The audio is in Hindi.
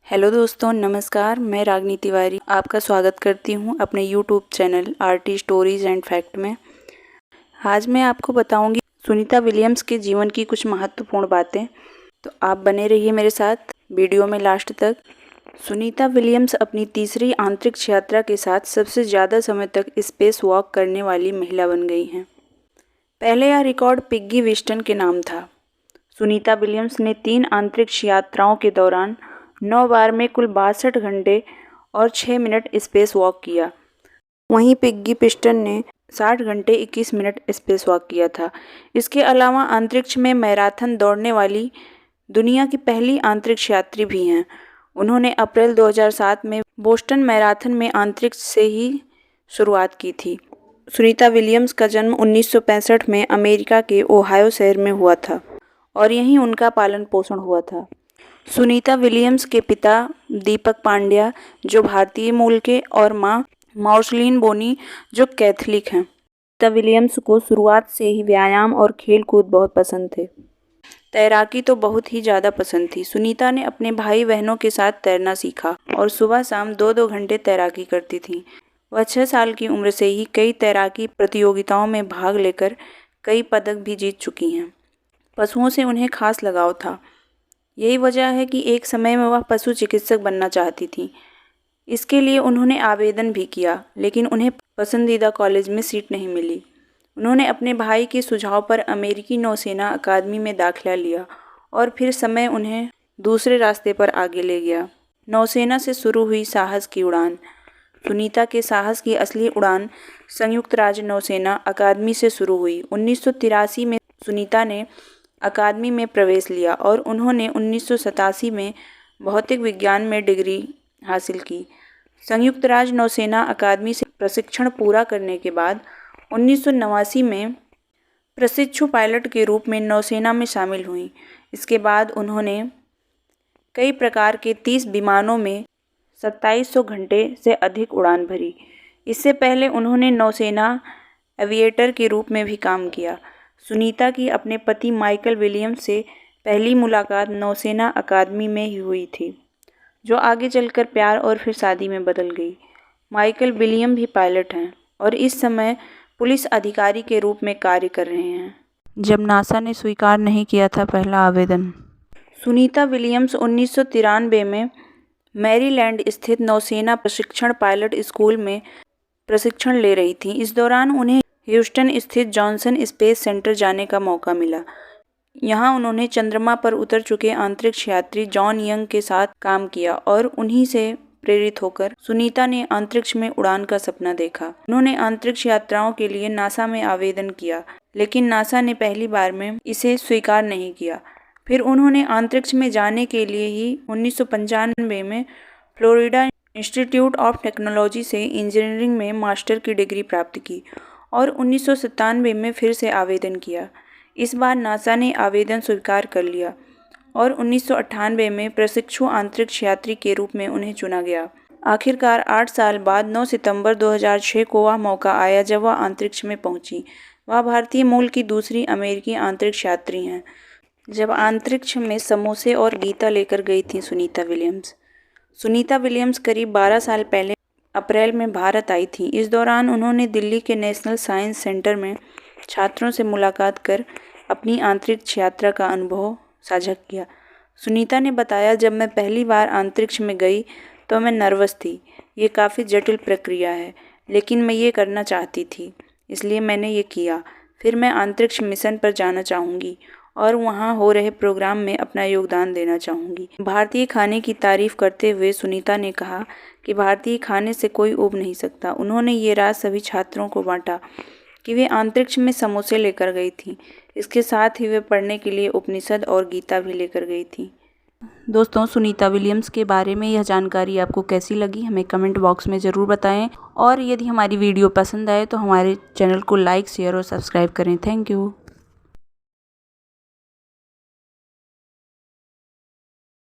हेलो दोस्तों, नमस्कार। मैं रागनी तिवारी आपका स्वागत करती हूं अपने YouTube channel RT stories and fact में। आज मैं आपको बताऊंगी सुनीता विलियम्स के जीवन की कुछ महत्वपूर्ण बातें। तो आप बने रहिए मेरे साथ वीडियो में लास्ट तक। सुनीता विलियम्स अपनी तीसरी अंतरिक्ष यात्रा के साथ सबसे ज़्यादा समय तक स्पेस वॉक करने वाली महिला बन गई हैं। पहले यह रिकॉर्ड पिग्गी विस्टन के नाम था। सुनीता विलियम्स ने 3 अंतरिक्ष यात्राओं के दौरान 9 बार में कुल 62 घंटे और 6 मिनट स्पेस वॉक किया। वहीं पिग्गी पिस्टन ने 60 घंटे 21 मिनट स्पेस वॉक किया था। इसके अलावा अंतरिक्ष में मैराथन दौड़ने वाली दुनिया की पहली अंतरिक्ष यात्री भी हैं। उन्होंने अप्रैल 2007 में बोस्टन मैराथन में अंतरिक्ष से ही शुरुआत की थी। सुनीता विलियम्स का जन्म 1965 में अमेरिका के ओहायो शहर में हुआ था और यहीं उनका पालन पोषण हुआ था। सुनीता विलियम्स के पिता दीपक पांड्या जो भारतीय मूल के और मां मार्शलिन बोनी जो कैथोलिक हैं। सुनीता विलियम्स को शुरुआत से ही व्यायाम और खेल कूद बहुत पसंद थे। तैराकी तो बहुत ही ज़्यादा पसंद थी। सुनीता ने अपने भाई बहनों के साथ तैरना सीखा और सुबह शाम 2-2 घंटे तैराकी करती थी। वह 6 साल की उम्र से ही कई तैराकी प्रतियोगिताओं में भाग लेकर कई पदक भी जीत चुकी हैं। पशुओं से उन्हें खास लगाव था। यही वजह है कि एक समय में वह पशु चिकित्सक बनना चाहती थीं। इसके लिए उन्होंने आवेदन भी किया, लेकिन उन्हें पसंदीदा कॉलेज में सीट नहीं मिली। उन्होंने अपने भाई के सुझाव पर अमेरिकी नौसेना अकादमी में दाखिला लिया और फिर समय उन्हें दूसरे रास्ते पर आगे ले गया। नौसेना से शुरू हुई साहस की उड़ान। सुनीता के साहस की असली उड़ान संयुक्त राज्य नौसेना अकादमी से शुरू हुई। 1983 में सुनीता ने अकादमी में प्रवेश लिया और उन्होंने 1987 में भौतिक विज्ञान में डिग्री हासिल की। संयुक्त राज्य नौसेना अकादमी से प्रशिक्षण पूरा करने के बाद 1989 में प्रशिक्षु पायलट के रूप में नौसेना में शामिल हुई। इसके बाद उन्होंने कई प्रकार के 30 विमानों में 2700 घंटे से अधिक उड़ान भरी। इससे पहले उन्होंने नौसेना एविएटर के रूप में भी काम किया। सुनीता की अपने पति माइकल विलियम्स से पहली मुलाकात नौसेना अकादमी में ही हुई थी, जो आगे चलकर प्यार और फिर शादी में बदल गई। माइकल विलियम भी पायलट हैं और इस समय पुलिस अधिकारी के रूप में कार्य कर रहे हैं, जब नासा ने स्वीकार नहीं किया था पहला आवेदन। सुनीता विलियम्स 1993 में मैरीलैंड स्थित नौसेना प्रशिक्षण पायलट स्कूल में प्रशिक्षण ले रही थीं। इस दौरान उन्हें ह्यूस्टन स्थित जॉनसन स्पेस सेंटर जाने का मौका मिला। यहाँ उन्होंने चंद्रमा पर उतर चुके अंतरिक्ष यात्री जॉन यंग के साथ काम किया और उन्हीं से प्रेरित होकर सुनीता ने अंतरिक्ष में उड़ान का सपना देखा। उन्होंने अंतरिक्ष यात्राओं के लिए नासा में आवेदन किया, लेकिन नासा ने पहली बार में इसे स्वीकार नहीं किया। फिर उन्होंने अंतरिक्ष में जाने के लिए ही 1995 में फ्लोरिडा इंस्टीट्यूट ऑफ टेक्नोलॉजी से इंजीनियरिंग में मास्टर की डिग्री प्राप्त की और 1997 में फिर से आवेदन किया। इस बार नासा ने आवेदन स्वीकार कर लिया और 1998 में प्रशिक्षु अंतरिक्ष यात्री के रूप में उन्हें चुना गया। आखिरकार 8 साल बाद 9 सितंबर 2006 को वह मौका आया जब वह अंतरिक्ष में पहुंची। वह भारतीय मूल की दूसरी अमेरिकी अंतरिक्ष यात्री हैं जब अंतरिक्ष में समोसे और गीता लेकर गई थी सुनीता विलियम्स। सुनीता विलियम्स करीब 12 साल पहले अप्रैल में भारत आई थी। इस दौरान उन्होंने दिल्ली के नेशनल साइंस सेंटर में छात्रों से मुलाकात कर अपनी अंतरिक्ष यात्रा का अनुभव साझा किया। सुनीता ने बताया, जब मैं पहली बार अंतरिक्ष में गई तो मैं नर्वस थी। ये काफ़ी जटिल प्रक्रिया है, लेकिन मैं ये करना चाहती थी, इसलिए मैंने ये किया। फिर मैं अंतरिक्ष मिशन पर जाना चाहूँगी और वहाँ हो रहे प्रोग्राम में अपना योगदान देना चाहूँगी। भारतीय खाने की तारीफ करते हुए सुनीता ने कहा कि भारतीय खाने से कोई ऊब नहीं सकता। उन्होंने ये राज सभी छात्रों को बांटा कि वे अंतरिक्ष में समोसे लेकर गई थी। इसके साथ ही वे पढ़ने के लिए उपनिषद और गीता भी लेकर गई थी। दोस्तों, सुनीता विलियम्स के बारे में यह जानकारी आपको कैसी लगी हमें कमेंट बॉक्स में ज़रूर बताएं और यदि हमारी वीडियो पसंद आए तो हमारे चैनल को लाइक, शेयर और सब्सक्राइब करें। Thank you.